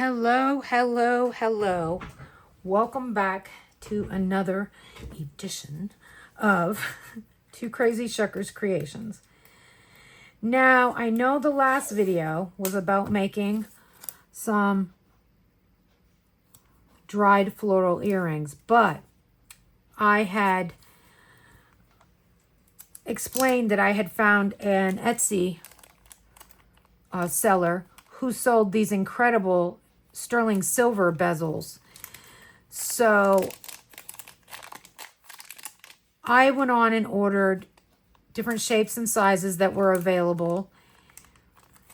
Hello, hello, hello. Welcome back to another edition of TwoCrazyShuckers Creations. Now, I know the last video was about making some dried floral earrings, but I had explained that I had found an Etsy seller who sold these incredible sterling silver bezels. So I went on and ordered different shapes and sizes that were available.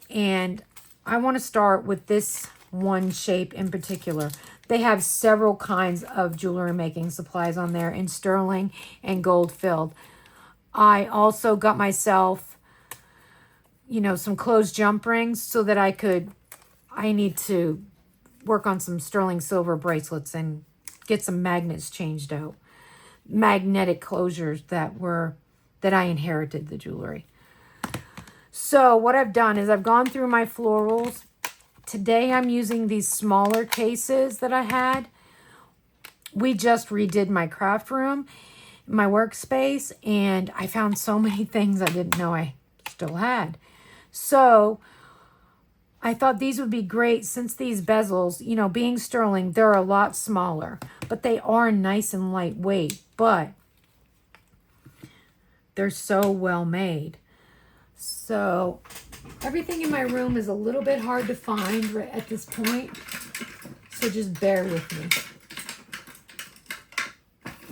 And I want to start with this one shape in particular. They have several kinds of jewelry making supplies on there in sterling and gold filled. I also got myself, some closed jump rings so that I need to work on some sterling silver bracelets and get some magnets changed out. Magnetic closures that I inherited the jewelry. So what I've done is I've gone through my florals. Today I'm using these smaller cases that I had. We just redid my craft room, my workspace, and I found so many things I didn't know I still had. So I thought these would be great since these bezels, being sterling, they're a lot smaller, but they are nice and lightweight, but they're so well made. So everything in my room is a little bit hard to find right at this point, so just bear with me.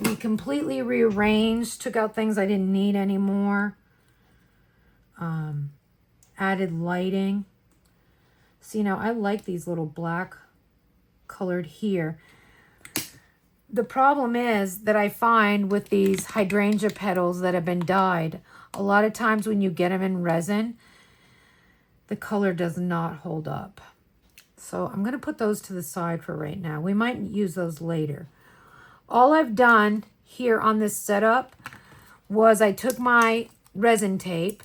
We completely rearranged, took out things I didn't need anymore. Added lighting. See, now I like these little black colored here. The problem is that I find with these hydrangea petals that have been dyed, a lot of times when you get them in resin, the color does not hold up. So I'm going to put those to the side for right now. We might use those later. All I've done here on this setup was I took my resin tape,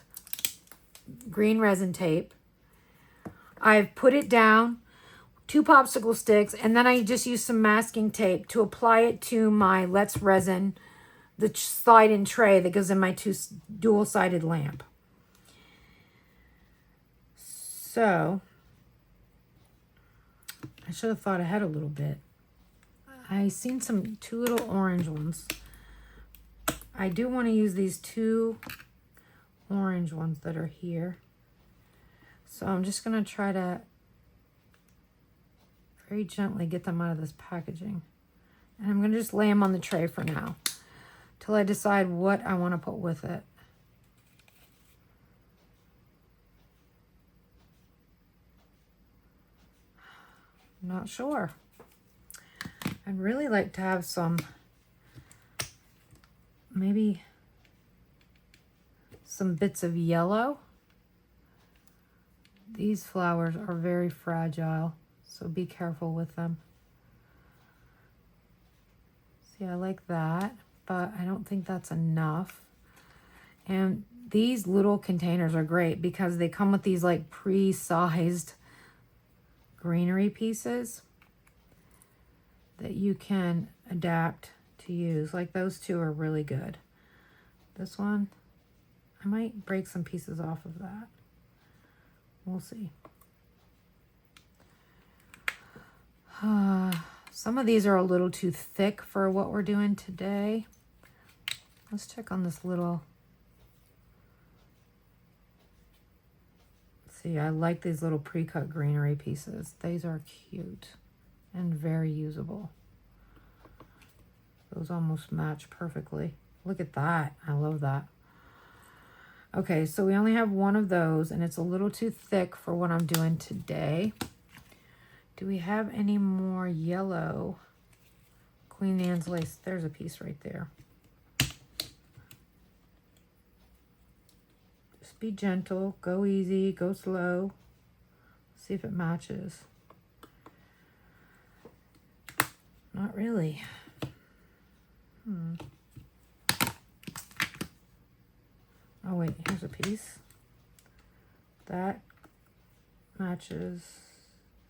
green resin tape. I've put it down, 2 popsicle sticks, and then I just used some masking tape to apply it to my Let's Resin, the slide-in tray that goes in my dual-sided lamp. So, I should have thought ahead a little bit. I seen 2 little orange ones. I do want to use these 2 orange ones that are here. So I'm just going to try to very gently get them out of this packaging. And I'm going to just lay them on the tray for now till I decide what I want to put with it. I'm not sure. I'd really like to have maybe some bits of yellow. These flowers are very fragile, so be careful with them. See, I like that, but I don't think that's enough. And these little containers are great because they come with these like pre-sized greenery pieces that you can adapt to use. Like those 2 are really good. This one, I might break some pieces off of that. We'll see. Some of these are a little too thick for what we're doing today. Let's check on this little. See, I like these little pre-cut greenery pieces. These are cute and very usable. Those almost match perfectly. Look at that. I love that. Okay, so we only have 1 of those, and it's a little too thick for what I'm doing today. Do we have any more yellow? Queen Anne's lace. There's a piece right there. Just be gentle. Go easy. Go slow. See if it matches. Not really. Oh wait, here's a piece. That matches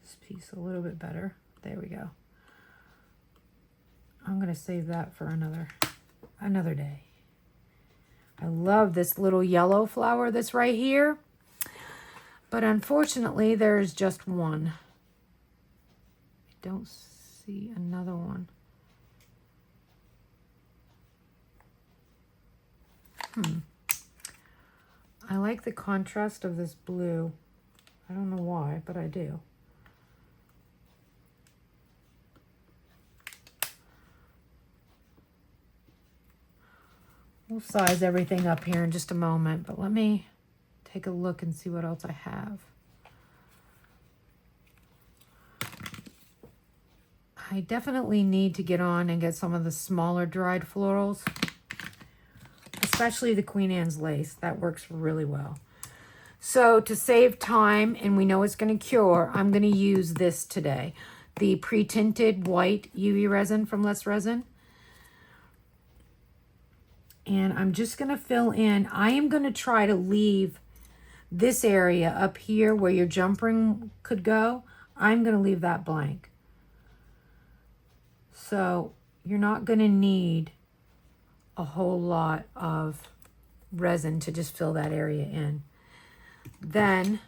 this piece a little bit better. There we go. I'm going to save that for another day. I love this little yellow flower that's right here, but unfortunately there's just one. I don't see another one. I like the contrast of this blue. I don't know why, but I do. We'll size everything up here in just a moment, but let me take a look and see what else I have. I definitely need to get on and get some of the smaller dried florals, especially the Queen Anne's lace. That works really well. So to save time, and we know it's going to cure, I'm going to use this today. The pre-tinted white UV resin from Let's Resin. And I'm just going to fill in. I am going to try to leave this area up here where your jump ring could go. I'm going to leave that blank. So you're not going to need a whole lot of resin to just fill that area in. Then,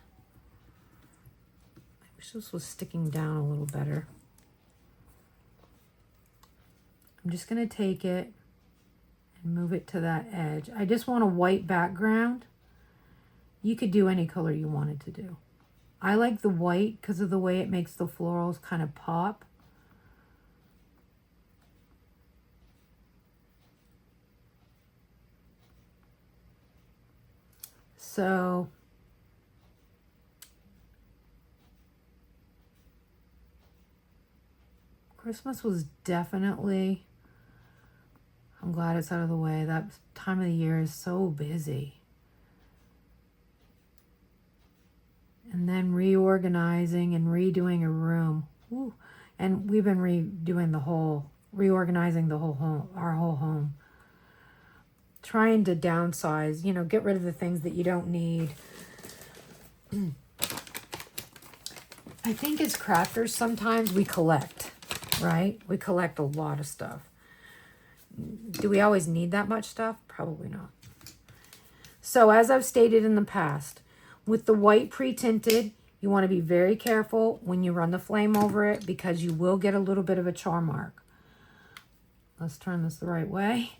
I wish this was sticking down a little better. I'm just going to take it and move it to that edge. I just want a white background. You could do any color you wanted to do. I like the white because of the way it makes the florals kind of pop. So Christmas was definitely, I'm glad it's out of the way. That time of the year is so busy. And then reorganizing and redoing a room. Ooh. And we've been reorganizing the whole home, our whole home. Trying to downsize, you know, get rid of the things that you don't need. I think as crafters, sometimes we collect, right? We collect a lot of stuff. Do we always need that much stuff? Probably not. So as I've stated in the past, with the white pre-tinted, you want to be very careful when you run the flame over it because you will get a little bit of a char mark. Let's turn this the right way.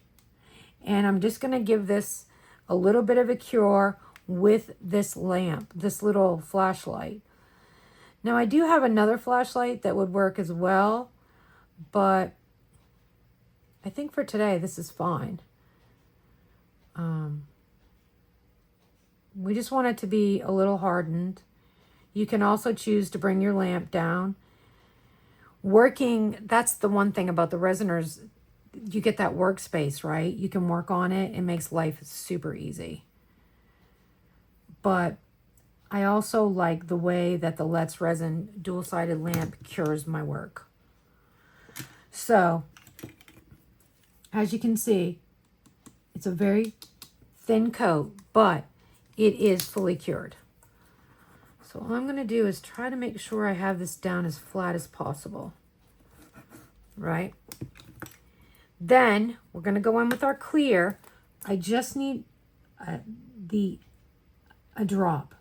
And I'm just going to give this a little bit of a cure with this lamp, this little flashlight. Now I do have another flashlight that would work as well, but I think for today this is fine. We just want it to be a little hardened. You can also choose to bring your lamp down. That's the one thing about the resiners. You get that workspace, right? You can work on it. It makes life super easy. But I also like the way that the Let's Resin dual-sided lamp cures my work. So, as you can see, it's a very thin coat, but it is fully cured. So all I'm going to do is try to make sure I have this down as flat as possible. Right? Then we're going to go in with our clear. I just need a drop.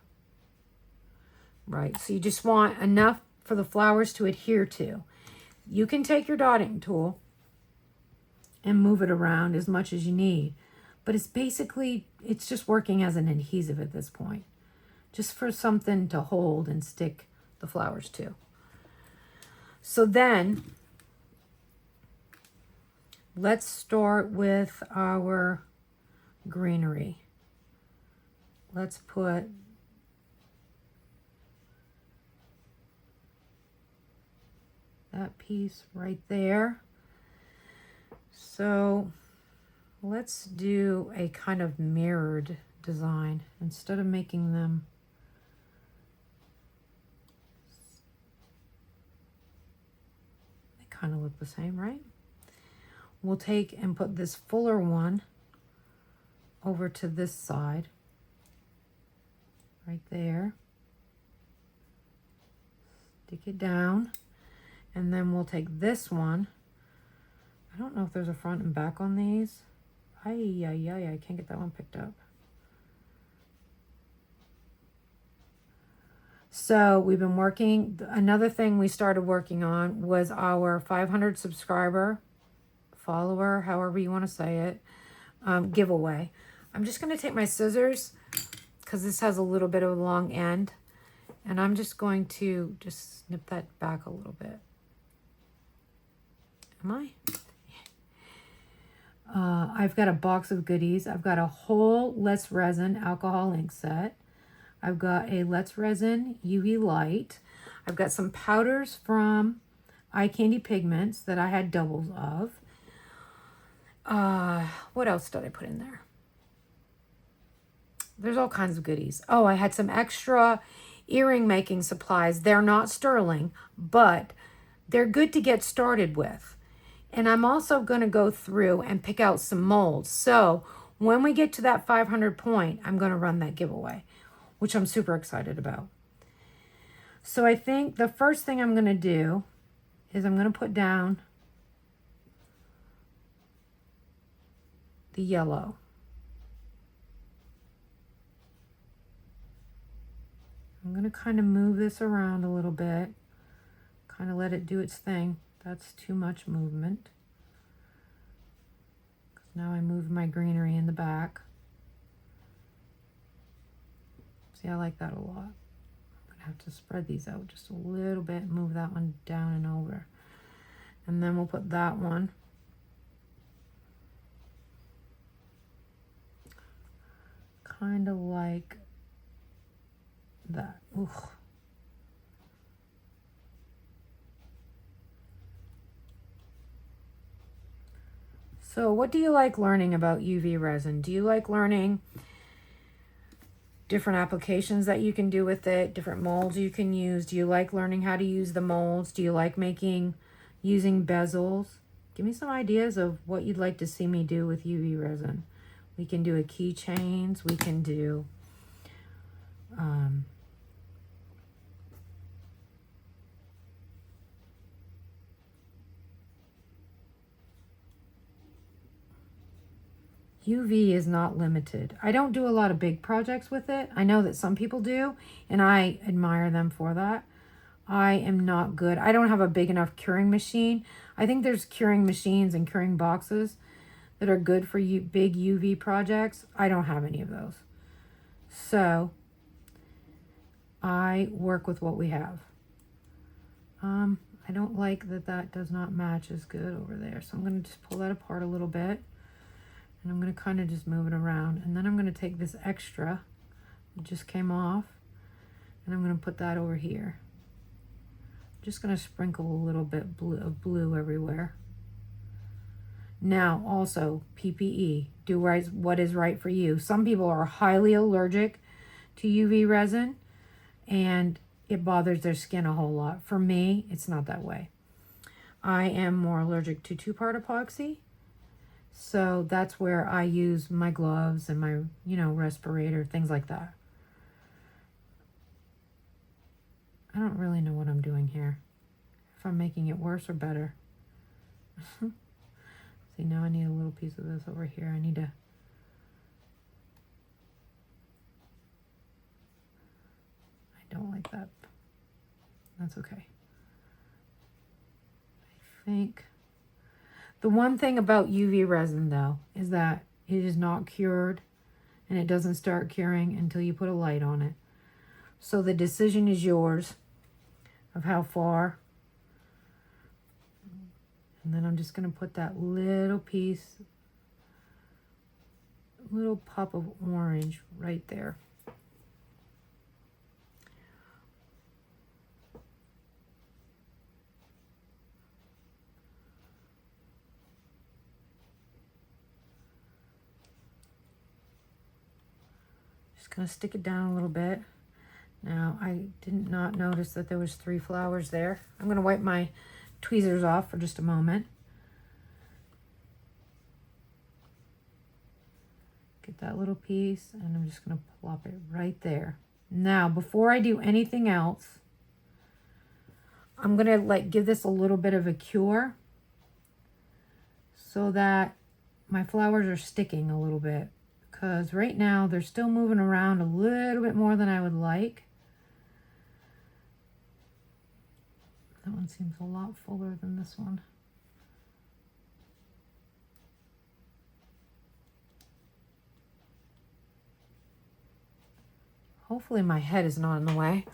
Right? So you just want enough for the flowers to adhere to. You can take your dotting tool and move it around as much as you need. But it's just working as an adhesive at this point. Just for something to hold and stick the flowers to. So then, let's start with our greenery. Let's put that piece right there. So let's do a kind of mirrored design instead of making them kind of look the same, right? We'll take and put this fuller one over to this side, right there. Stick it down. And then we'll take this one. I don't know if there's a front and back on these. I can't get that one picked up. So we've been working. Another thing we started working on was our 500 subscriber, follower, however you want to say it, giveaway. I'm just going to take my scissors because this has a little bit of a long end. And I'm just going to just snip that back a little bit. Am I? I've got a box of goodies. I've got a whole Let's Resin alcohol ink set. I've got a Let's Resin UV light. I've got some powders from Eye Candy Pigments that I had doubles of. What else did I put in there? There's all kinds of goodies. Oh, I had some extra earring making supplies. They're not sterling, but they're good to get started with. And I'm also going to go through and pick out some molds. So when we get to that 500 point, I'm going to run that giveaway, which I'm super excited about. So I think the first thing I'm going to do is I'm going to put down the yellow. I'm going to kind of move this around a little bit, kind of let it do its thing. That's too much movement. Now I moved my greenery in the back. See, I like that a lot. I'm going to have to spread these out just a little bit, move that one down and over. And then we'll put that one. Kind of like that. Ooh. So what do you like learning about UV resin? Do you like learning different applications that you can do with it, different molds you can use? Do you like learning how to use the molds? Do you like using bezels? Give me some ideas of what you'd like to see me do with UV resin. We can do a keychains. We can do UV is not limited. I don't do a lot of big projects with it. I know that some people do, and I admire them for that. I am not good. I don't have a big enough curing machine. I think there's curing machines and curing boxes that are good for big UV projects. I don't have any of those. So I work with what we have. I don't like that does not match as good over there. So I'm going to just pull that apart a little bit. And I'm going to kind of just move it around. And then I'm going to take this extra that just came off. And I'm going to put that over here. Just going to sprinkle a little bit of blue everywhere. Now, also, PPE. Do what is right for you. Some people are highly allergic to UV resin. And it bothers their skin a whole lot. For me, it's not that way. I am more allergic to 2-part epoxy. So that's where I use my gloves and my, respirator, things like that. I don't really know what I'm doing here. If I'm making it worse or better. See, now I need a little piece of this over here. I don't like that. That's okay. I think the one thing about UV resin, though, is that it is not cured, and it doesn't start curing until you put a light on it. So the decision is yours of how far. And then I'm just going to put that little piece, little pop of orange right there. Going to stick it down a little bit. Now, I did not notice that there was 3 flowers there. I'm going to wipe my tweezers off for just a moment. Get that little piece, and I'm just going to plop it right there. Now, before I do anything else, I'm going to give this a little bit of a cure so that my flowers are sticking a little bit, because right now they're still moving around a little bit more than I would like. That one seems a lot fuller than this one. Hopefully my head is not in the way.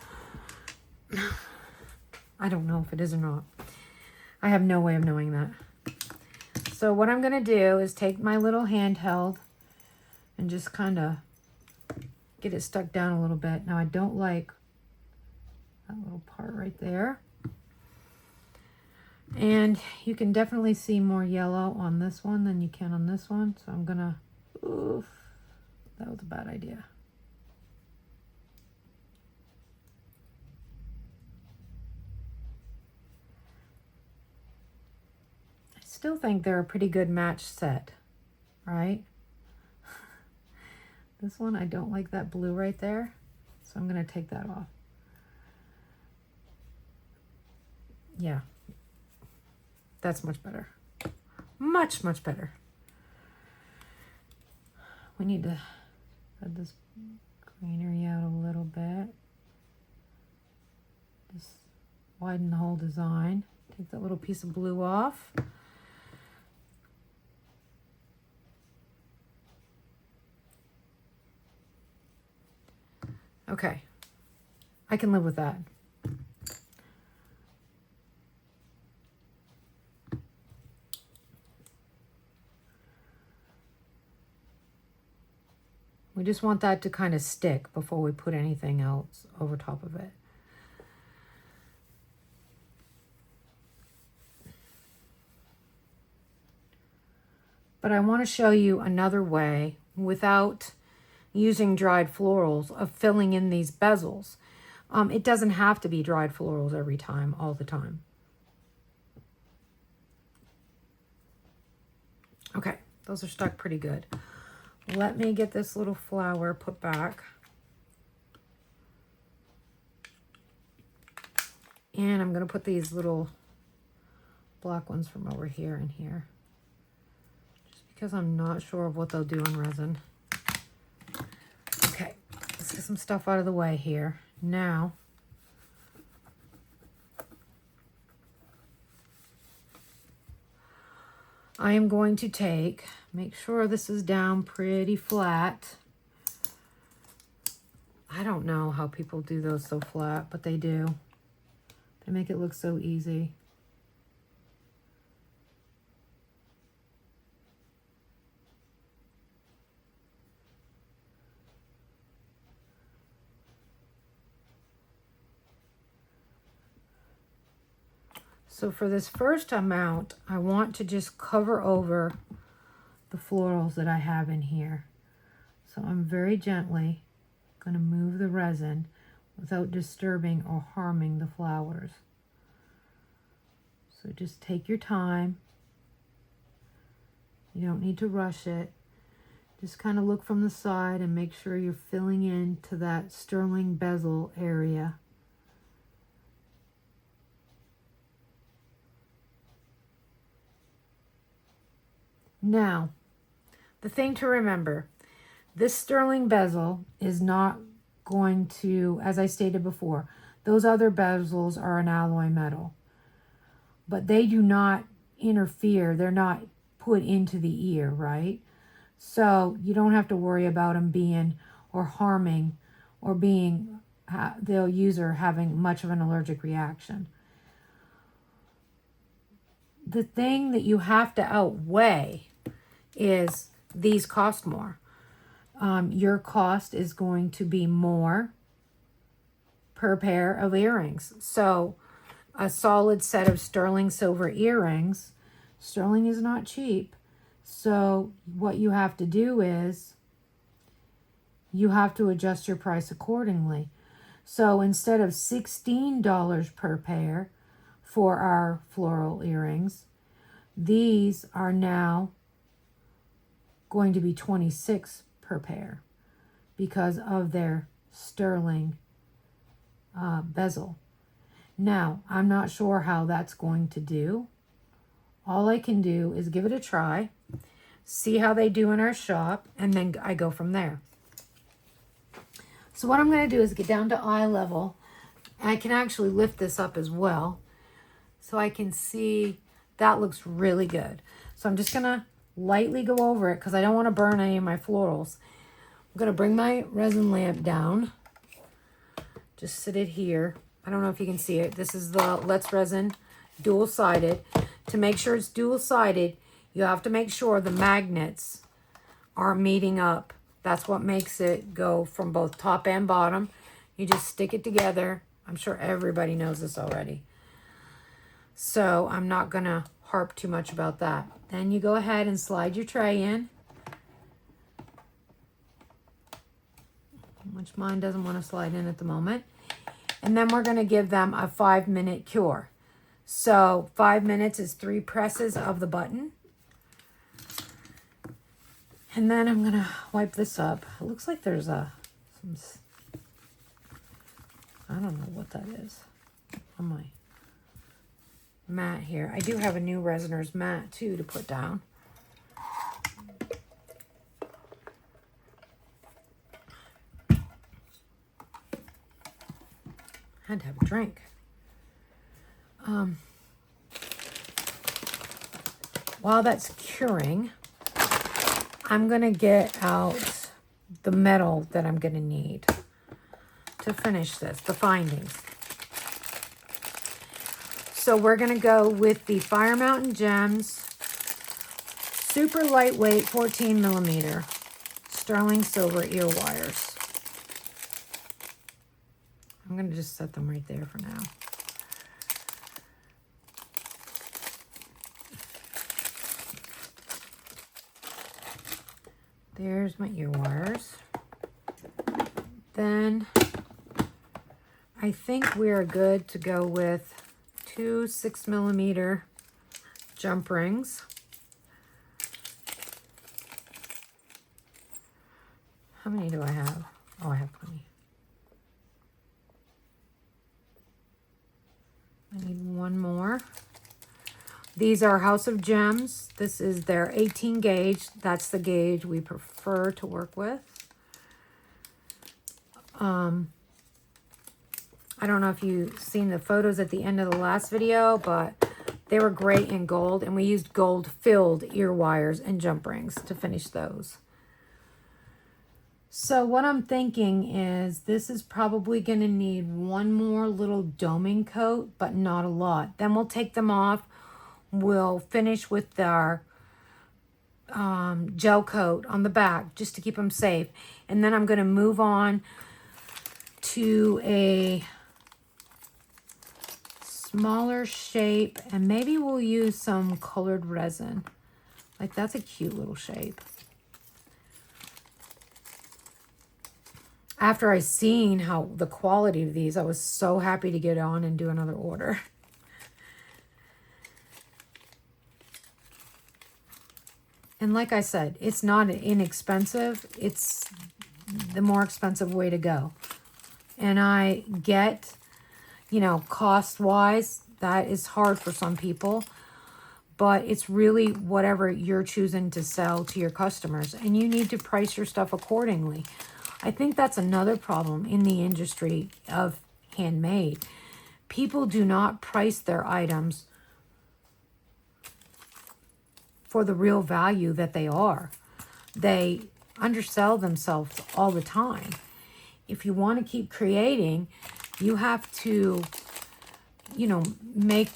I don't know if it is or not. I have no way of knowing that. So what I'm going to do is take my little handheld and just kind of get it stuck down a little bit. Now I don't like that little part right there. And you can definitely see more yellow on this one than you can on this one. So I'm going to, oof, that was a bad idea. Still think they're a pretty good match set, right? This one, I don't like that blue right there, so I'm going to take that off. Yeah, that's much better. Much, much better. We need to add this greenery out a little bit. Just widen the whole design. Take that little piece of blue off. Okay, I can live with that. We just want that to kind of stick before we put anything else over top of it. But I want to show you another way without using dried florals of filling in these bezels. It doesn't have to be dried florals every time, all the time. Okay, those are stuck pretty good. Let me get this little flower put back. And I'm going to put these little black ones from over here in here, just because I'm not sure of what they'll do in resin. Okay, let's get some stuff out of the way here. Now, I am going to make sure this is down pretty flat. I don't know how people do those so flat, but they do. They make it look so easy. So for this first amount, I want to just cover over the florals that I have in here. So I'm very gently going to move the resin without disturbing or harming the flowers. So just take your time. You don't need to rush it. Just kind of look from the side and make sure you're filling into that sterling bezel area. Now, the thing to remember, this sterling bezel is not going to, as I stated before, those other bezels are an alloy metal, but they do not interfere. They're not put into the ear, right? So you don't have to worry about them being or harming or being the user having much of an allergic reaction. The thing that you have to outweigh is these cost more. Your cost is going to be more per pair of earrings. So a solid set of sterling silver earrings, sterling is not cheap. So what you have to do is you have to adjust your price accordingly. So instead of $16 per pair for our floral earrings, these are now going to be $26 per pair because of their sterling bezel. Now, I'm not sure how that's going to do. All I can do is give it a try, see how they do in our shop, and then I go from there. So what I'm going to do is get down to eye level. I can actually lift this up as well, so I can see that looks really good. So I'm just going to lightly go over it because I don't want to burn any of my florals. I'm going to bring my resin lamp down. Just sit it here. I don't know if you can see it. This is the Let's Resin dual-sided. To make sure it's dual-sided, you have to make sure the magnets are meeting up. That's what makes it go from both top and bottom. You just stick it together. I'm sure everybody knows this already. So I'm not going to harp too much about that. Then you go ahead and slide your tray in, which mine doesn't want to slide in at the moment. And then we're going to give them a 5-minute cure. So 5 minutes is 3 presses of the button. And then I'm going to wipe this up. It looks like there's I don't know what that is on my mat here. I do have a new Resiner's mat too to put down. Had to have a drink. While that's curing, I'm going to get out the metal that I'm going to need to finish this, the findings. So we're going to go with the Fire Mountain Gems super lightweight 14 millimeter sterling silver ear wires. I'm going to just set them right there for now. There's my ear wires. Then I think we're good to go with 2 6 millimeter jump rings. How many do I have? Oh, I have plenty. I need one more. These are House of Gems. This is their 18 gauge. That's the gauge we prefer to work with. I don't know if you've seen the photos at the end of the last video, but they were great in gold, and we used gold-filled ear wires and jump rings to finish those. So what I'm thinking is this is probably going to need one more little doming coat, but not a lot. Then we'll take them off. We'll finish with our gel coat on the back just to keep them safe. And then I'm going to move on to a smaller shape, and maybe we'll use some colored resin. Like, that's a cute little shape. After I seen how the quality of these, I was so happy to get on and do another order. And like I said, it's not inexpensive. It's the more expensive way to go. And I get, you know, cost-wise, that is hard for some people. But it's really whatever you're choosing to sell to your customers. And you need to price your stuff accordingly. I think that's another problem in the industry of handmade. People do not price their items for the real value that they are. They undersell themselves all the time. If you want to keep creating, you have to, you know, make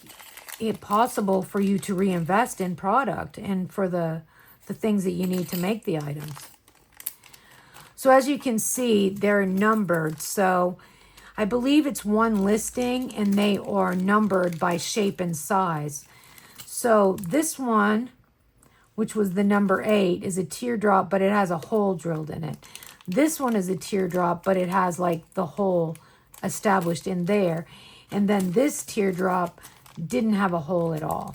it possible for you to reinvest in product and for the things that you need to make the items. So as you can see, they're numbered. So I believe it's one listing and they are numbered by shape and size. So this one, which was the number 8, is a teardrop, but it has a hole drilled in it. This one is a teardrop, but it has like the hole established in there. And then this teardrop didn't have a hole at all.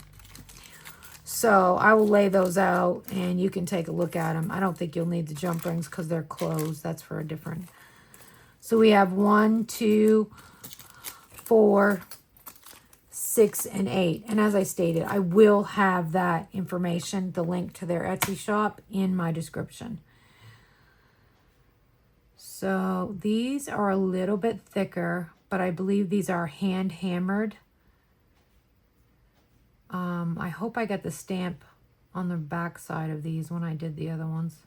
So I will lay those out and you can take a look at them. I don't think you'll need the jump rings because they're closed. That's for a different. So we have 1, 2, 4, 6 and 8. And as I stated, I will have that information, the link to their Etsy shop, in my description. So these are a little bit thicker, but I believe these are hand hammered. I hope I got the stamp on the back side of these when I did the other ones.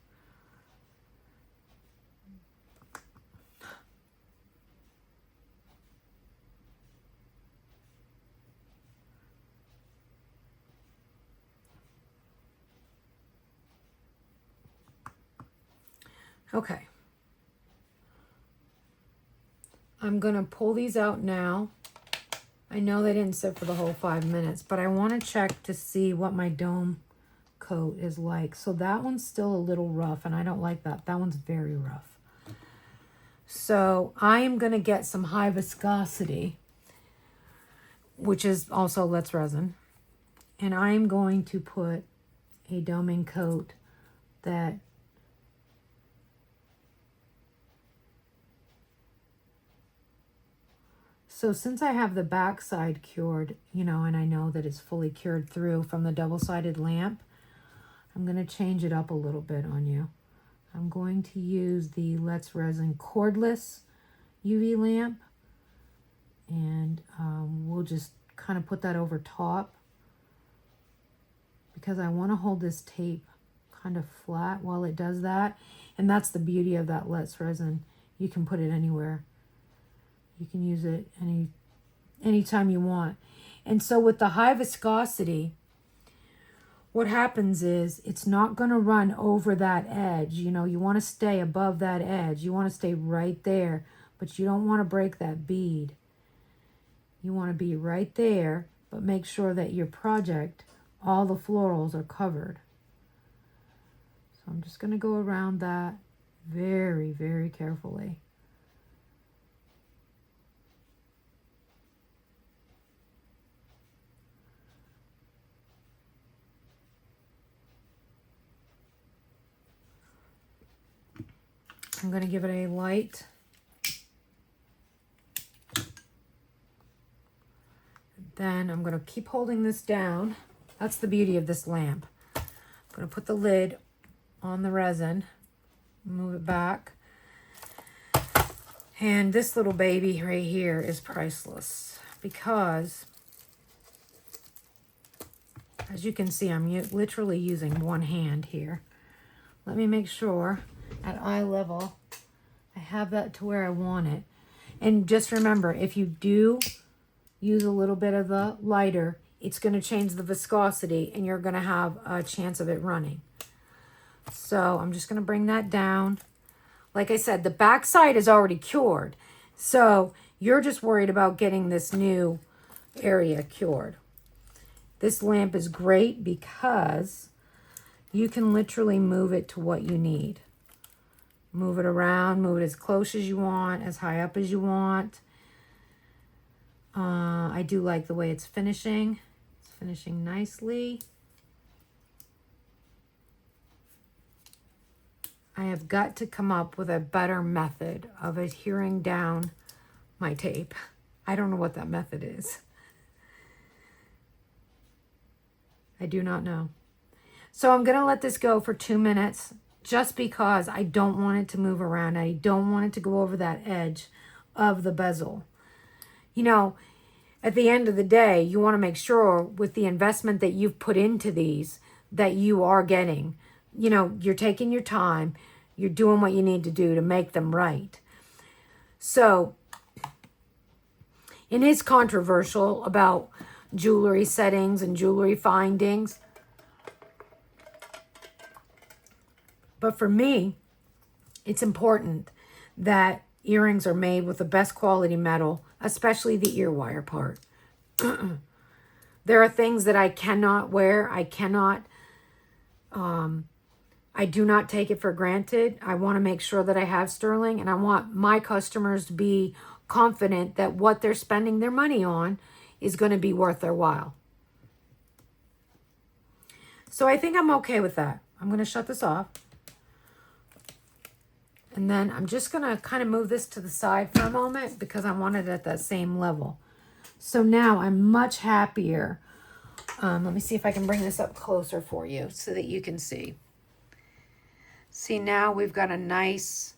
Okay. I'm going to pull these out now. I know they didn't sit for the whole 5 minutes, but I want to check to see what my dome coat is like. So that one's still a little rough, and I don't like that. That one's very rough. So I am going to get some high viscosity, which is also Let's Resin. And I'm going to put a doming coat that so since I have the back side cured, you know, and I know that it's fully cured through from the double-sided lamp, I'm going to change it up a little bit on you. I'm going to use the Let's Resin cordless UV lamp, and we'll just kind of put that over top because I want to hold this tape kind of flat while it does that. And that's the beauty of that Let's Resin. You can put it anywhere. You can use it anytime you want. And so with the high viscosity, what happens is it's not going to run over that edge. You know, you want to stay above that edge. You want to stay right there, but you don't want to break that bead. You want to be right there, but make sure that your project, all the florals are covered. So I'm just going to go around that very, very carefully. I'm going to give it a light. Then I'm going to keep holding this down. That's the beauty of this lamp. I'm going to put the lid on the resin, move it back. And this little baby right here is priceless because, as you can see, I'm literally using one hand here. Let me make sure at eye level I have that to where I want it. And just remember, if you do use a little bit of the lighter, it's going to change the viscosity and you're going to have a chance of it running. So I'm just going to bring that down. Like I said, the back side is already cured. So you're just worried about getting this new area cured. This lamp is great because you can literally move it to what you need. Move it around, move it as close as you want, as high up as you want. I do like the way it's finishing. It's finishing nicely. I have got to come up with a better method of adhering down my tape. I don't know what that method is. I do not know. So I'm going to let this go for 2 minutes just because I don't want it to move around. I don't want it to go over that edge of the bezel. You know, at the end of the day, you want to make sure with the investment that you've put into these that you are getting, you know, you're taking your time, you're doing what you need to do to make them right. So it is controversial about jewelry settings and jewelry findings. But for me, it's important that earrings are made with the best quality metal, especially the ear wire part. There are things that I cannot wear. I do not take it for granted. I want to make sure that I have sterling, and I want my customers to be confident that what they're spending their money on is going to be worth their while. So I think I'm okay with that. I'm going to shut this off. And then I'm just going to kind of move this to the side for a moment because I want it at that same level. So now I'm much happier. Let me see if I can bring this up closer for you so that you can see. See, now we've got a nice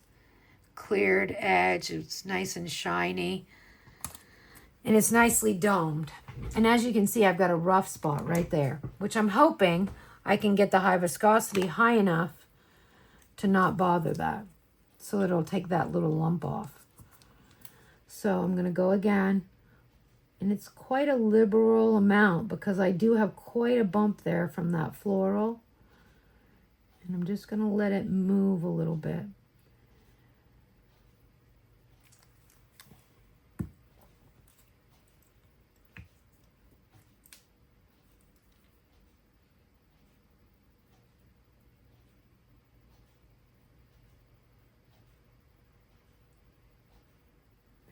cleared edge. It's nice and shiny. And it's nicely domed. And as you can see, I've got a rough spot right there, which I'm hoping I can get the high viscosity high enough to not bother that. So it'll take that little lump off. So I'm going to go again. And it's quite a liberal amount because I do have quite a bump there from that floral. And I'm just going to let it move a little bit.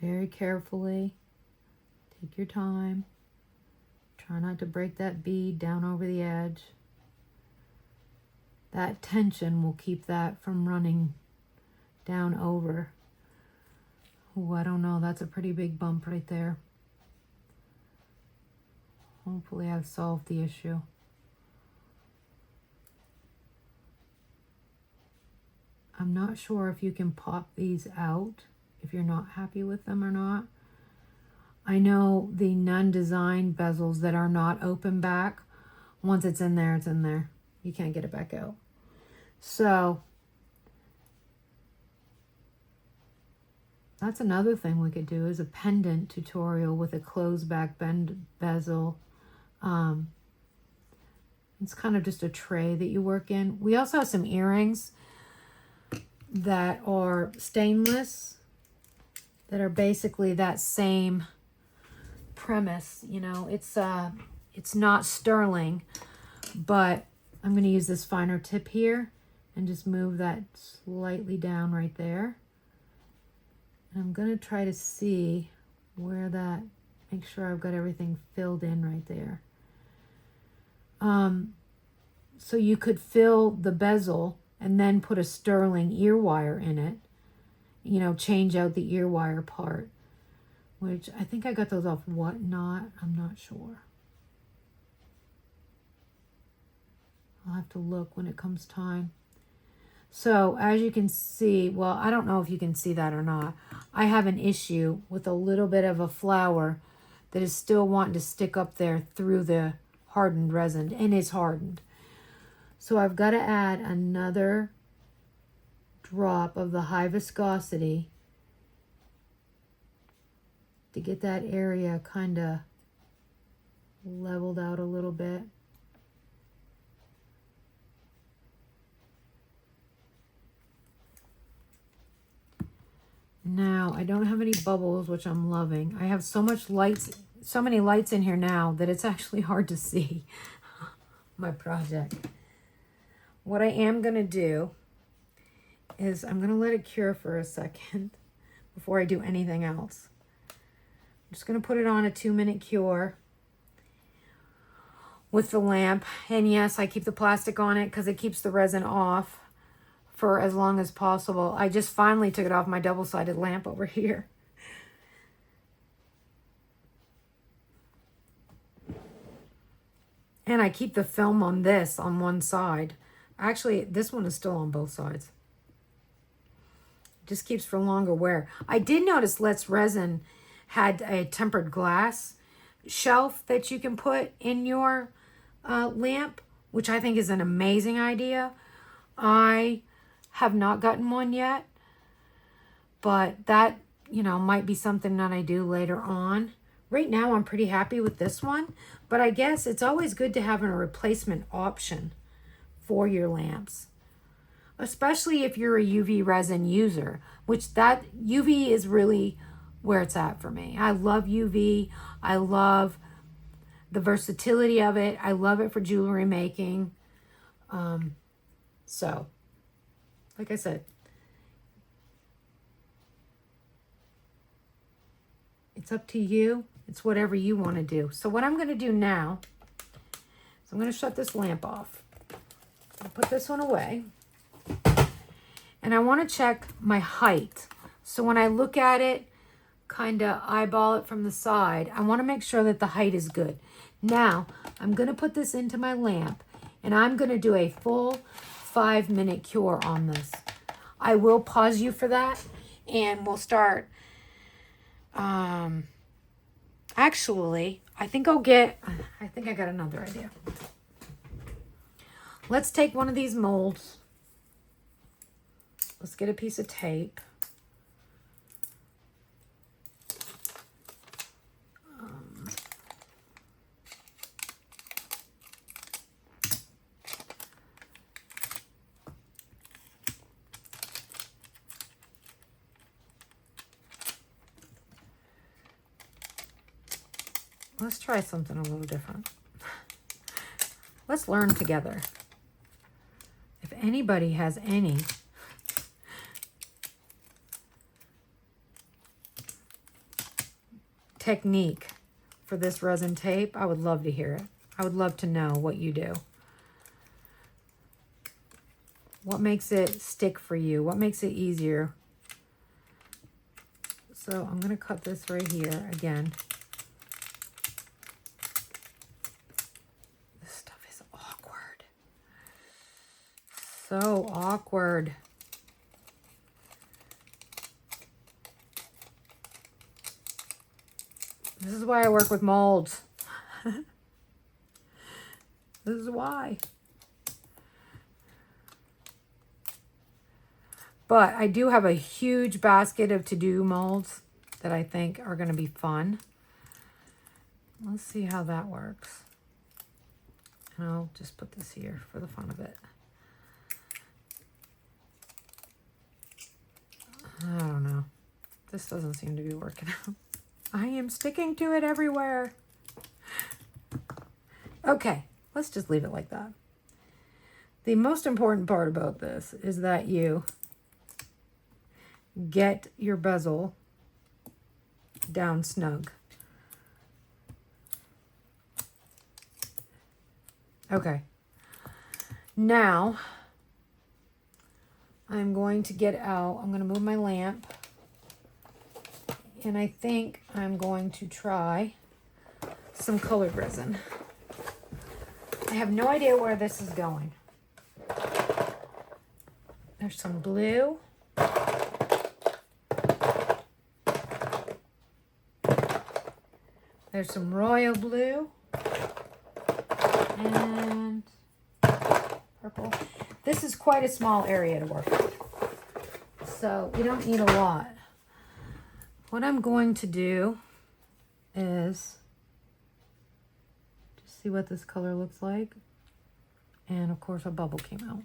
Very carefully. Take your time. Try not to break that bead down over the edge. That tension will keep that from running down over. Oh, I don't know. That's a pretty big bump right there. Hopefully I've solved the issue. I'm not sure if you can pop these out if you're not happy with them or not. I know the non-design bezels that are not open back, once it's in there, it's in there. You can't get it back out. So that's another thing we could do is a pendant tutorial with a closed back bezel. It's kind of just a tray that you work in. We also have some earrings that are stainless that are basically that same premise. You know, it's not sterling, but I'm going to use this finer tip here and just move that slightly down right there. And I'm going to try to see where that, make sure I've got everything filled in right there. So you could fill the bezel and then put a sterling ear wire in it, you know, change out the ear wire part, which I think I got those off Whatnot. I'm not sure. I'll have to look when it comes time. So as you can see, well, I don't know if you can see that or not. I have an issue with a little bit of a flower that is still wanting to stick up there through the hardened resin, and it's hardened. So I've got to add another drop of the high viscosity to get that area kind of leveled out a little bit. Now, I don't have any bubbles, which I'm loving. I have so many lights in here now that it's actually hard to see my project. What I am going to do is I'm going to let it cure for a second before I do anything else. I'm just going to put it on a 2-minute cure with the lamp. And yes, I keep the plastic on it because it keeps the resin off for as long as possible. I just finally took it off my double-sided lamp over here. And I keep the film on this on one side. Actually, this one is still on both sides. It just keeps for longer wear. I did notice Let's Resin had a tempered glass shelf that you can put in your lamp, which I think is an amazing idea. I have not gotten one yet, but that, you know, might be something that I do later on. Right now, I'm pretty happy with this one, but I guess it's always good to have a replacement option for your lamps, especially if you're a UV resin user, which that UV is really where it's at for me. I love UV. I love the versatility of it. I love it for jewelry making. So, like I said, it's up to you. It's whatever you want to do. So what I'm going to do now is I'm going to shut this lamp off. I'll put this one away. And I want to check my height. So when I look at it kind of eyeball it from the side. I want to make sure that the height is good. Now, I'm going to put this into my lamp, and I'm going to do a full 5-minute cure on this. I will pause you for that, and we'll start. Actually, I think I got another idea. Let's take one of these molds. Let's get a piece of tape. Let's try something a little different. Let's learn together. If anybody has any technique for this resin tape, I would love to hear it. I would love to know what you do. What makes it stick for you? What makes it easier? So I'm going to cut this right here again. This stuff is awkward. So awkward. This is why I work with molds. This is why. But I do have a huge basket of to-do molds that I think are going to be fun. Let's see how that works. And I'll just put this here for the fun of it. I don't know. This doesn't seem to be working out. I am sticking to it everywhere. Okay, let's just leave it like that. The most important part about this is that you get your bezel down snug. Okay. Now, I'm going to get out, I'm going to move my lamp, and I think I'm going to try some colored resin. I have no idea where this is going. There's some blue. There's some royal blue and purple. This is quite a small area to work with, so you don't need a lot. What I'm going to do is just see what this color looks like. And of course a bubble came out.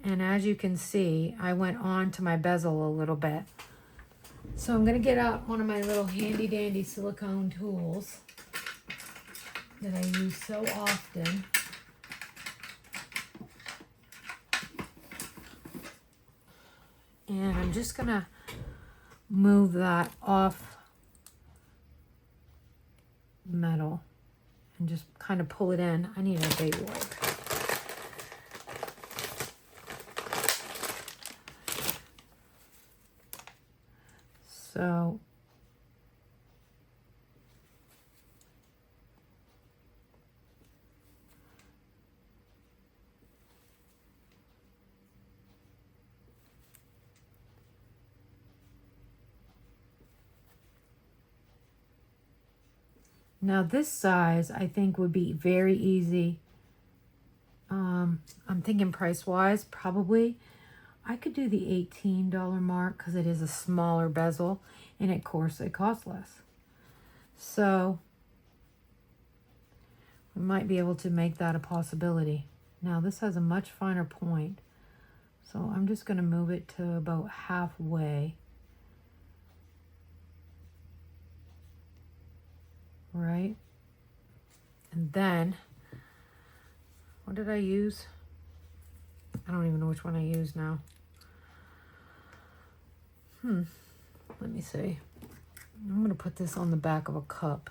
And as you can see, I went on to my bezel a little bit. So I'm going to get out one of my little handy dandy silicone tools that I use so often. And I'm just going to move that off metal and just kind of pull it in. I need a baby wipe. So now this size I think would be very easy. I'm thinking price-wise, probably I could do the $18 mark because it is a smaller bezel, and of course it costs less. So we might be able to make that a possibility. Now this has a much finer point, so I'm just going to move it to about halfway. Right? And then, what did I use? I don't even know which one I use now. Let me see. I'm going to put this on the back of a cup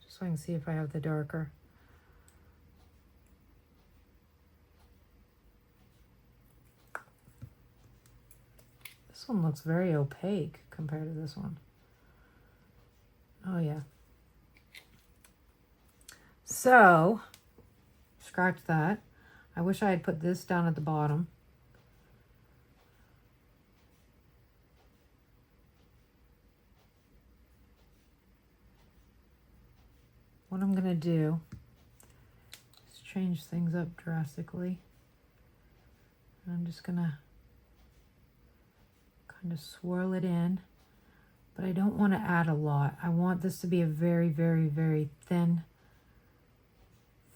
just so I can see if I have the darker. This one looks very opaque compared to this one. Oh yeah. So, scratch that. I wish I had put this down at the bottom. What I'm gonna do is change things up drastically. I'm just gonna kind of swirl it in, but I don't want to add a lot. I want this to be a very, very, very thin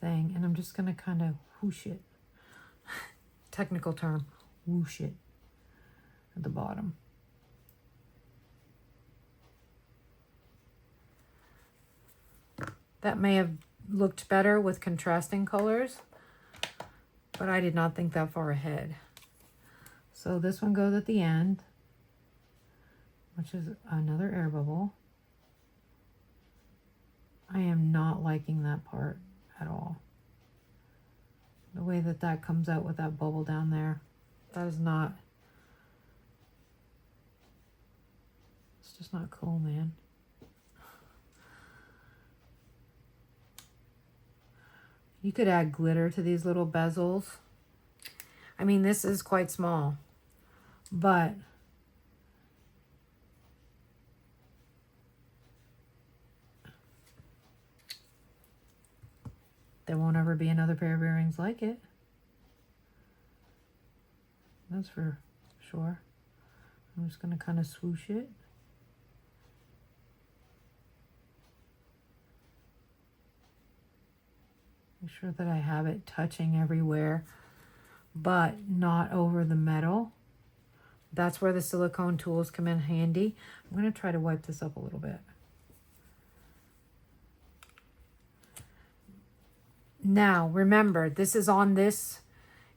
thing, and I'm just gonna kind of whoosh it. Technical term, whoosh it at the bottom. That may have looked better with contrasting colors, but I did not think that far ahead. So this one goes at the end, which is another air bubble. I am not liking that part at all. The way that that comes out with that bubble down there, that is not, it's just not cool, man. You could add glitter to these little bezels. I mean, this is quite small, but there won't ever be another pair of earrings like it. That's for sure. I'm just going to kind of swoosh it. Make sure that I have it touching everywhere, but not over the metal. That's where the silicone tools come in handy. I'm going to try to wipe this up a little bit. Now, remember, this is on this,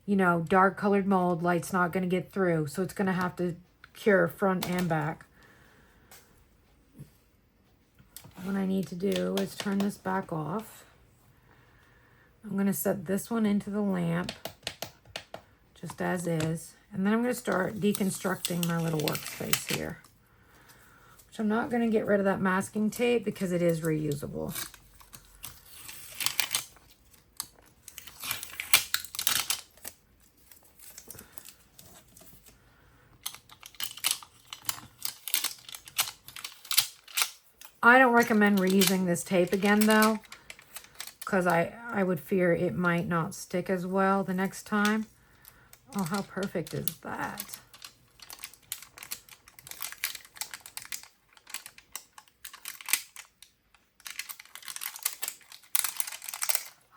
you know, dark colored mold. Light's not going to get through, so it's going to have to cure front and back. What I need to do is turn this back off. I'm going to set this one into the lamp, just as is. And then I'm going to start deconstructing my little workspace here. Which I'm not going to get rid of that masking tape because it is reusable. I don't recommend reusing this tape again though, because I would fear it might not stick as well the next time. Oh, how perfect is that?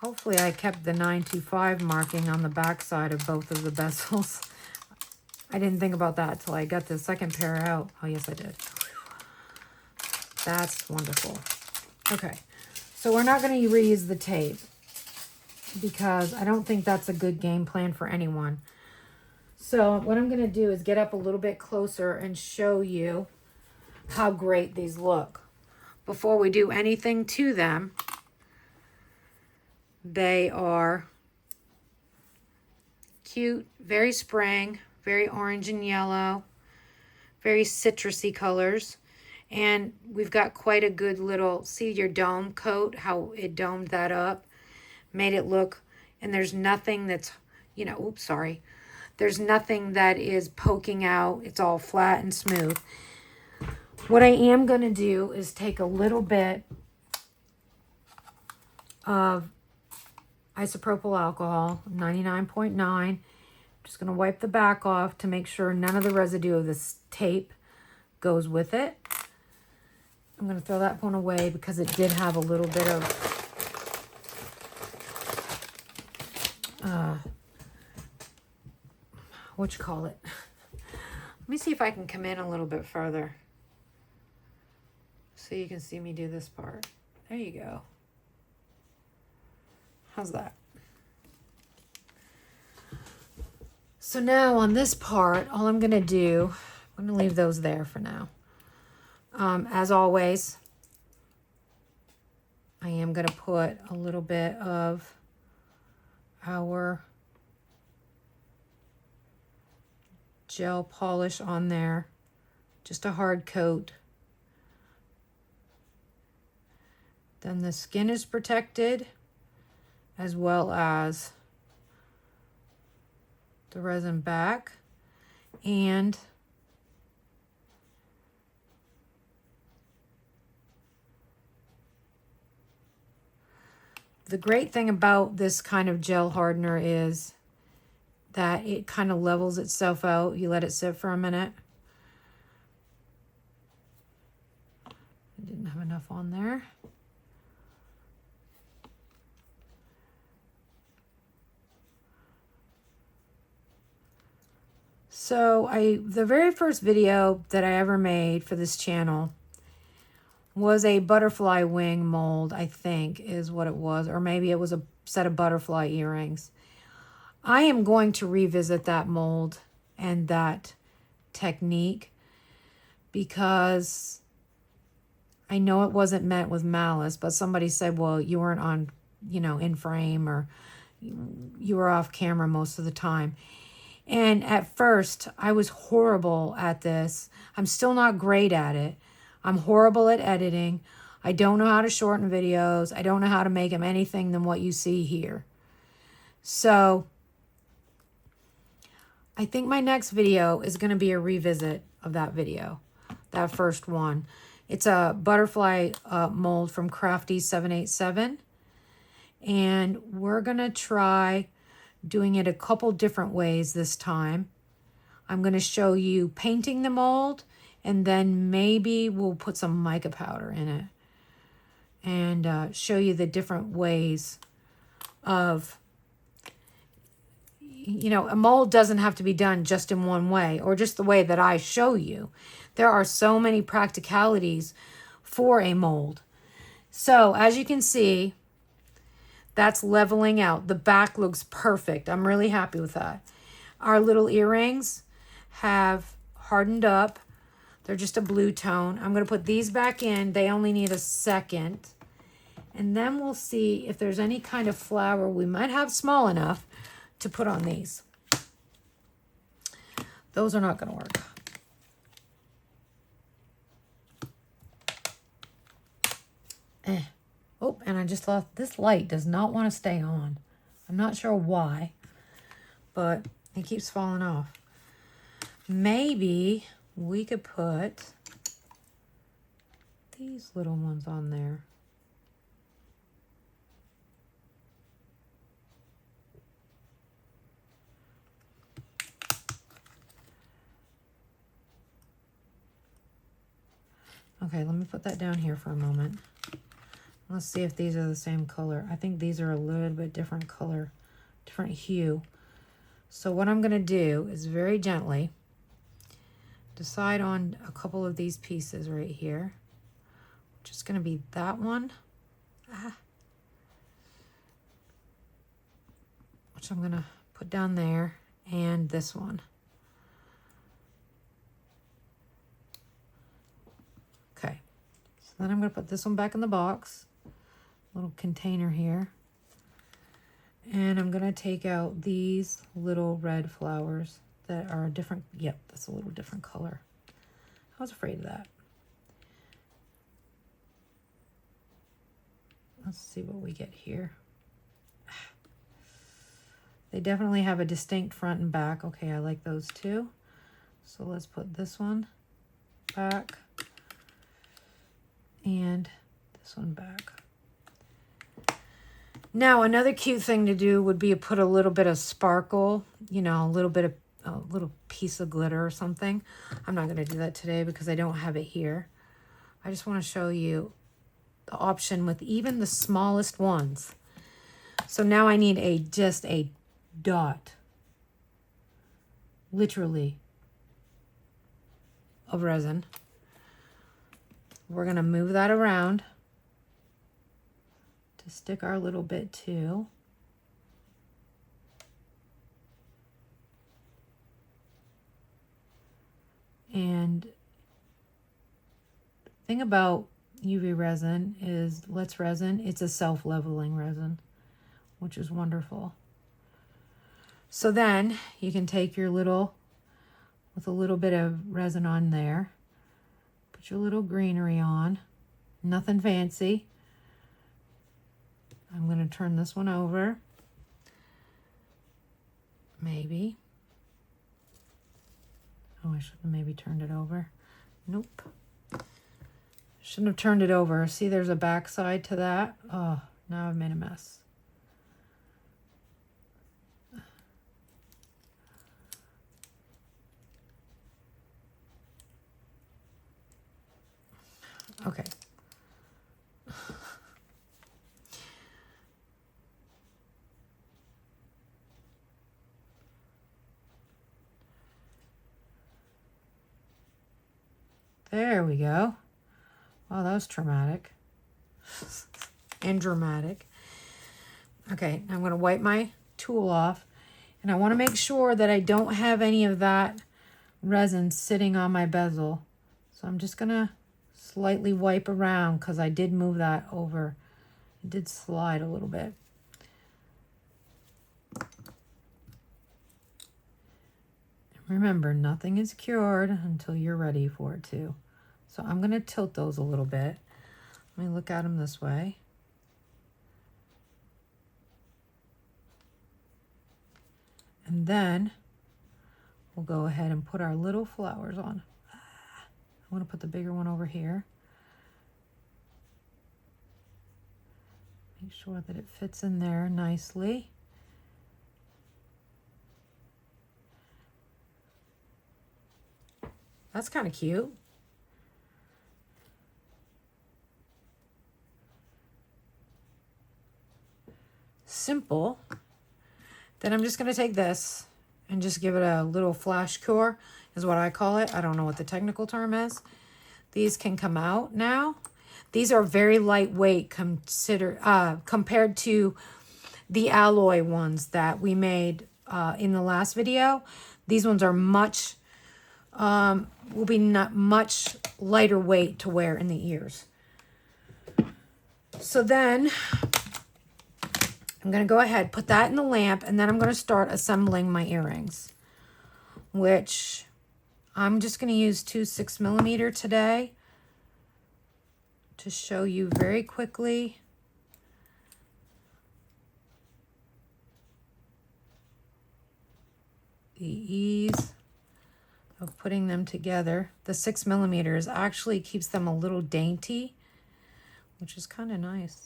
Hopefully I kept the 925 marking on the back side of both of the bezels. I didn't think about that till I got the second pair out. Oh, yes, I did. That's wonderful. Okay, so we're not going to reuse the tape because I don't think that's a good game plan for anyone. So what I'm going to do is get up a little bit closer and show you how great these look. Before we do anything to them, they are cute, very spring, very orange and yellow, very citrusy colors. And we've got quite a good little, see your dome coat, how it domed that up, made it look, and there's nothing that's, you know, oops, sorry. There's nothing that is poking out. It's all flat and smooth. What I am going to do is take a little bit of isopropyl alcohol, 99.9. Just going to wipe the back off to make sure none of the residue of this tape goes with it. I'm going to throw that one away because it did have a little bit of what you call it. Let me see if I can come in a little bit further so you can see me do this part. There you go. How's that? So now on this part, all I'm going to do, I'm going to leave those there for now. As always, I am going to put a little bit of our gel polish on there, just a hard coat. Then the skin is protected, as well as the resin back. And the great thing about this kind of gel hardener is that it kind of levels itself out. You let it sit for a minute. I didn't have enough on there. So the very first video that I ever made for this channel was a butterfly wing mold, I think is what it was, or maybe it was a set of butterfly earrings. I am going to revisit that mold and that technique because I know it wasn't meant with malice, but somebody said, well, you weren't on, you know, in frame, or you were off camera most of the time. And at first, I was horrible at this. I'm still not great at it. I'm horrible at editing. I don't know how to shorten videos. I don't know how to make them anything than what you see here. So I think my next video is going to be a revisit of that video, that first one. It's a butterfly mold from Crafty 787. And we're going to try doing it a couple different ways this time. I'm going to show you painting the mold, and then maybe we'll put some mica powder in it and show you the different ways of, you know, a mold doesn't have to be done just in one way or just the way that I show you. There are so many practicalities for a mold. So as you can see, that's leveling out. The back looks perfect. I'm really happy with that. Our little earrings have hardened up. They're just a blue tone. I'm going to put these back in. They only need a second. And then we'll see if there's any kind of flower we might have small enough to put on these. Those are not going to work. Oh, and I just thought this light does not want to stay on. I'm not sure why, but it keeps falling off. Maybe we could put these little ones on there. Okay, let me put that down here for a moment. Let's see if these are the same color. I think these are a little bit different color, different hue. So what I'm going to do is very gently decide on a couple of these pieces right here. Just going to be that one. Which I'm going to put down there, and this one. Okay. So then I'm going to put this one back in the box. Little container here, and I'm gonna take out these little red flowers that are a different, yep, that's a little different color. I was afraid of that. Let's see what we get here. They definitely have a distinct front and back. Okay, I like those too. So let's put this one back and this one back. Now, another cute thing to do would be to put a little bit of sparkle, you know, a little piece of glitter or something. I'm not going to do that today because I don't have it here. I just want to show you the option with even the smallest ones. So now I need just a dot, literally, of resin. We're going to move that around to stick our little bit too. And the thing about UV resin is Let's Resin, it's a self-leveling resin, which is wonderful. So then you can take your little with a little bit of resin on there. Put your little greenery on. Nothing fancy. I'm going to turn this one over. Maybe. Oh, I should have maybe turned it over. Nope. Shouldn't have turned it over. See, there's a back side to that. Oh, now I've made a mess. Okay. There we go. Wow, that was traumatic and dramatic. Okay, I'm going to wipe my tool off, and I want to make sure that I don't have any of that resin sitting on my bezel. So I'm just going to slightly wipe around because I did move that over. It did slide a little bit. Remember, nothing is cured until you're ready for it to. So I'm going to tilt those a little bit. Let me look at them this way. And then we'll go ahead and put our little flowers on. I want to put the bigger one over here. Make sure that it fits in there nicely. That's kind of cute. Simple. Then I'm just going to take this and just give it a little flash cure, is what I call it. I don't know what the technical term is. These can come out now. These are very lightweight compared to the alloy ones that we made in the last video. These ones are much will be not much lighter weight to wear in the ears. So then I'm going to go ahead, put that in the lamp, and then I'm going to start assembling my earrings, which I'm just going to use 2 6mm today to show you very quickly. The ease of putting them together. The 6mm actually keeps them a little dainty, which is kind of nice.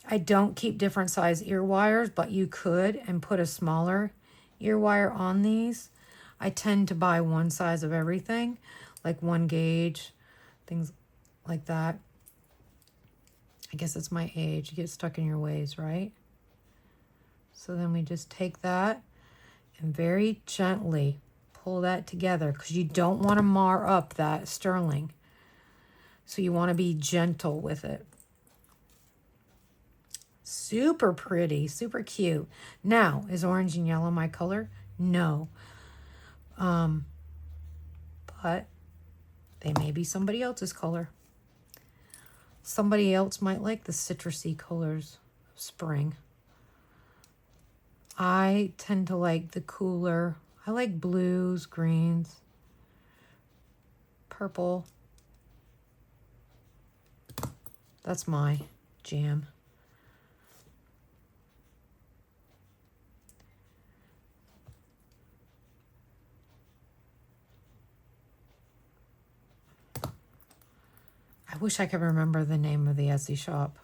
I don't keep different size ear wires, but you could and put a smaller ear wire on these. I tend to buy one size of everything, like 1 gauge, things like that. I guess it's my age. You get stuck in your ways, right? So then we just take that and very gently pull that together, because you don't want to mar up that sterling. So you want to be gentle with it. Super pretty, super cute. Now, is orange and yellow my color? No. But they may be somebody else's color. Somebody else might like the citrusy colors of spring. I tend to like the cooler. I like blues, greens, purple. That's my jam. I wish I could remember the name of the Etsy shop.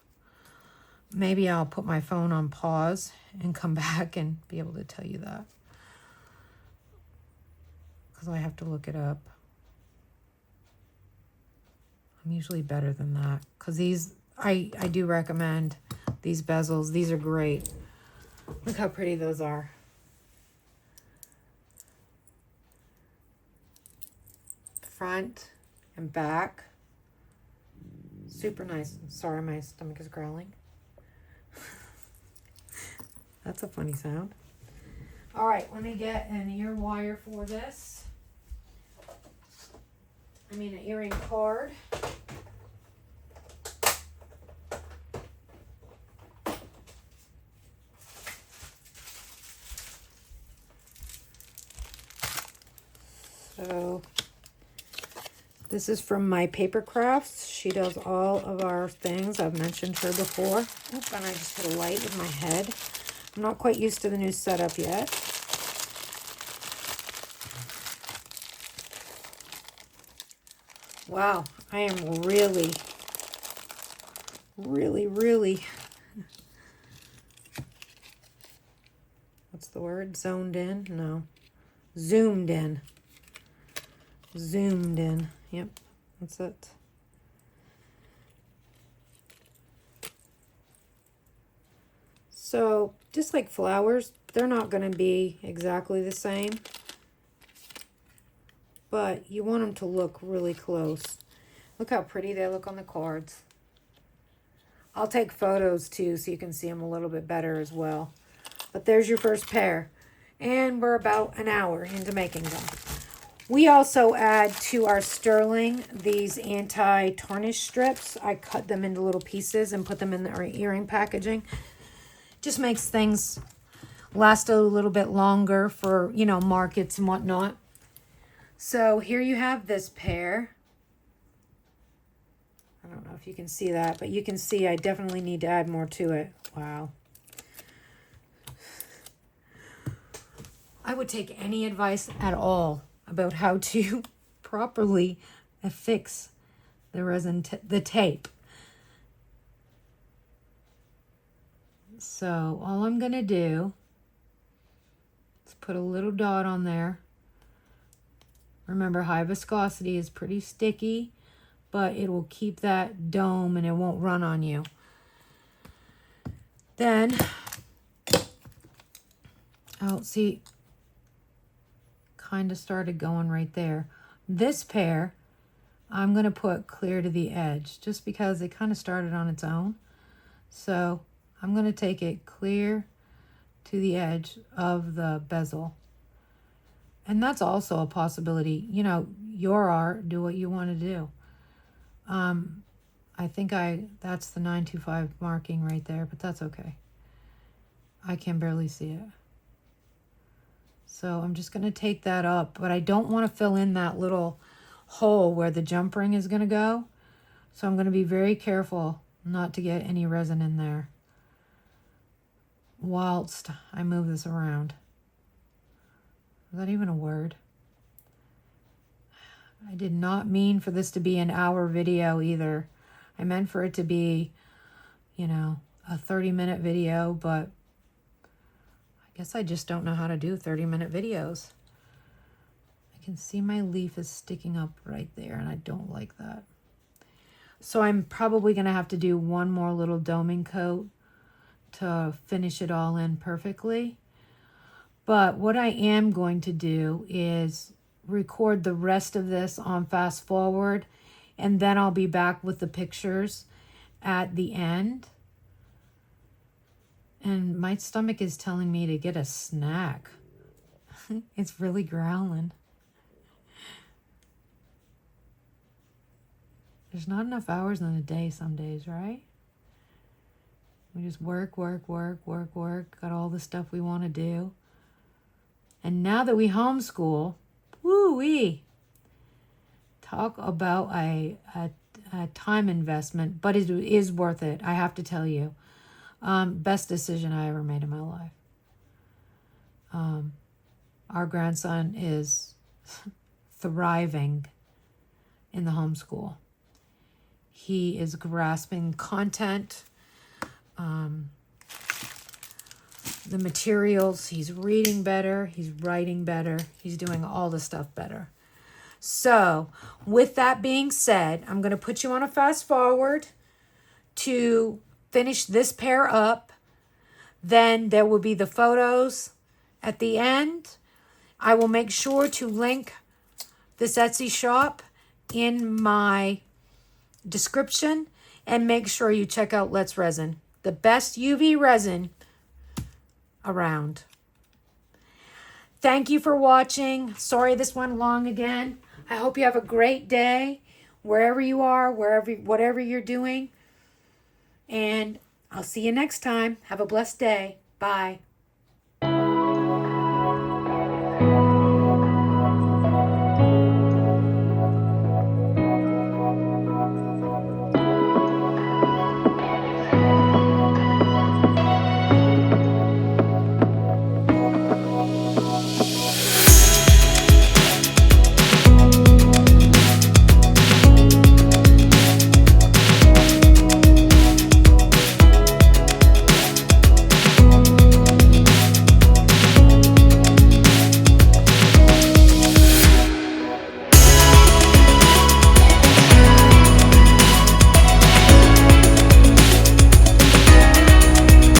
Maybe I'll put my phone on pause and come back and be able to tell you that, because I have to look it up. I'm usually better than that, because these, I do recommend these bezels. These are great. Look how pretty those are. Front and back. Super nice. Sorry, my stomach is growling. That's a funny sound. All right, let me get an ear wire for this. I mean, an earring cord. So this is from My Paper Crafts. She does all of our things. I've mentioned her before. Oop, and I just hit a light with my head. I'm not quite used to the new setup yet. Wow, I am really, what's the word? Zoned in? No. Zoomed in. Zoomed in. Yep, that's it. So, just like flowers, they're not going to be exactly the same. But you want them to look really close. Look how pretty they look on the cards. I'll take photos too so you can see them a little bit better as well. But there's your first pair. And we're about an hour into making them. We also add to our sterling these anti-tarnish strips. I cut them into little pieces and put them in our earring packaging. Just makes things last a little bit longer for, you know, markets and whatnot. So here you have this pair. I don't know if you can see that, but you can see I definitely need to add more to it. Wow. I would take any advice at all about how to properly affix the resin, the tape. So all I'm going to do is put a little dot on there. Remember, high viscosity is pretty sticky, but it will keep that dome and it won't run on you. Then, oh, see, kind of started going right there. This pair, I'm going to put clear to the edge just because it kind of started on its own. So I'm going to take it clear to the edge of the bezel. And that's also a possibility. You know, your art, do what you want to do. I think that's the 925 marking right there, but that's okay. I can barely see it. So I'm just going to take that up, but I don't want to fill in that little hole where the jump ring is going to go. So I'm going to be very careful not to get any resin in there whilst I move this around. Is that even a word? I did not mean for this to be an hour video either. I meant for it to be, you know, a 30-minute video, but I guess I just don't know how to do 30-minute videos. I can see my leaf is sticking up right there, and I don't like that. So I'm probably going to have to do one more little doming coat to finish it all in perfectly. But what I am going to do is record the rest of this on fast forward, and then I'll be back with the pictures at the end. And my stomach is telling me to get a snack. It's really growling. There's not enough hours in the day some days, right? We just work. Got all the stuff we want to do. And now that we homeschool, woo-wee, talk about a time investment, but it is worth it, I have to tell you. Best decision I ever made in my life. Our grandson is thriving in the homeschool. He is grasping content, the materials. He's reading better. He's writing better. He's doing all the stuff better. So with that being said, I'm going to put you on a fast forward to finish this pair up. Then there will be the photos at the end. I will make sure to link this Etsy shop in my description, and make sure you check out Let's Resin, the best UV resin around. Thank you for watching. Sorry this went long again. I hope you have a great day wherever you are, whatever you're doing. And I'll see you next time. Have a blessed day. Bye.